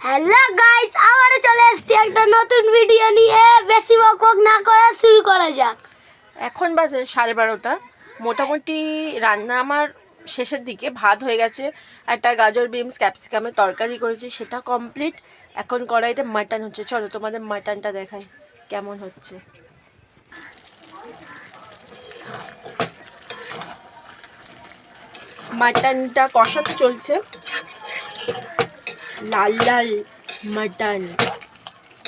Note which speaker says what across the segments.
Speaker 1: Hello guys, আবারও চলে এসেছি একটা নতুন ভিডিও নিয়ে। বেশি বকবক না করে শুরু করা যাক।
Speaker 2: এখন বাজে 12:30। মোটামুটি রান্না আমার শেষের দিকে, ভাত হয়ে গেছে, একটা গাজর বিনস ক্যাপসিকামের তরকারি করেছি, সেটা কমপ্লিট। এখন কড়াইতে মাটন হচ্ছে, চলো তোমাদের মাটনটা দেখাই কেমন হচ্ছে। মাটনটা কষাতে চলছে, লাল লাল মাটন।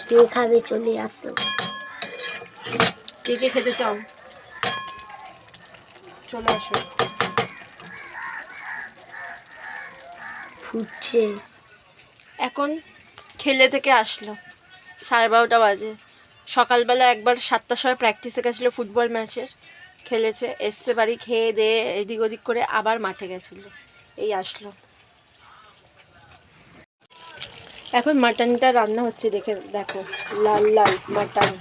Speaker 1: কে খাবে চলে আসো।
Speaker 2: কে কে খেতে চাও চলে আসো।
Speaker 1: ফুটছে।
Speaker 2: এখন খেলে থেকে আসলো, 12:30 বাজে। সকালবেলা একবার 7টার সময় প্র্যাকটিসে গেছিলো ফুটবল ম্যাচের, খেলেছে, এসছে বাড়ি, খেয়ে দিয়ে এদিক ওদিক করে আবার মাঠে গেছিলো, এই আসলো। এখন মাটনটা রান্না হচ্ছে, দেখো লাল লাল মাটন।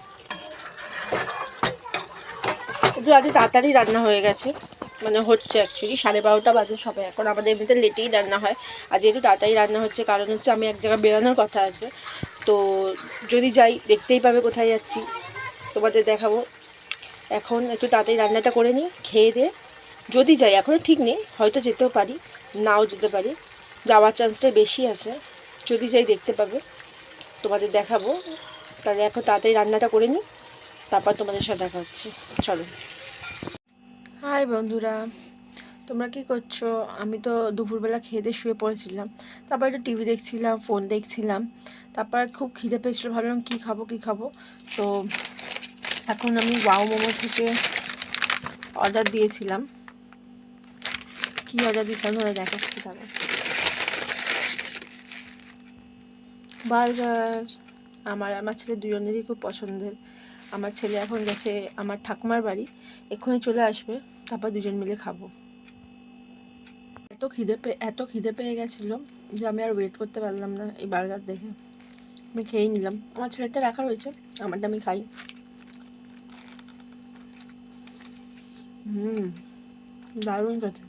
Speaker 2: একটু আজ তাড়াতাড়ি রান্না হয়ে গেছে, মানে হচ্ছে অ্যাকচুয়ালি 12:30 বাজে সবাই। এখন আমাদের এমনিতে লেটেই রান্না হয়, আজ একটু তাড়াতাড়ি রান্না হচ্ছে, কারণ হচ্ছে আমি এক জায়গায় বেরোনোর কথা আছে। তো যদি যাই দেখতেই পাবে কোথায় যাচ্ছি, তোমাদের দেখাবো। এখন একটু তাড়াতাড়ি রান্নাটা করে নিই, খেয়ে দিয়ে যদি যাই, এখনও ঠিক নেই, হয়তো যেতেও পারি, নাও যেতে পারি, যাওয়ার চান্সটা বেশি আছে। যদি যাই দেখতে পাবে, তোমাদের দেখাবো। তাহলে এখন তাড়াতাড়ি রান্নাটা করে নিই, তারপর তোমাদের সাথে দেখা হচ্ছে, চলো। হাই বন্ধুরা, তোমরা কি করছো? আমি তো দুপুরবেলা খেয়ে দিয়ে শুয়ে পড়েছিলাম, তারপর একটু টিভি দেখছিলাম, ফোন দেখছিলাম, তারপর খুব খিদে পেয়েছিলো, ভাবলাম কী খাবো। তো এখন আমি ওয়াও মোমো থেকে অর্ডার দিয়েছিলাম। কী অর্ডার দিয়েছিলাম ওরা দেখাচ্ছি, তাহলে বার্গার। আমার ছেলে দুজনেরই খুব পছন্দের। আমার ছেলে এখন গেছে আমার ঠাকুমার বাড়ি, এক্ষুনি চলে আসবে, তারপর দুজন মিলে খাবো। এত খিদে পেয়ে গেছিলো যে আমি আর ওয়েট করতে পারলাম না, এই বার্গার দেখে আমি খেয়েই নিলাম। আমার ছেলেটা রাখা রয়েছে, আমারটা আমি খাই। দারুণ খেতে।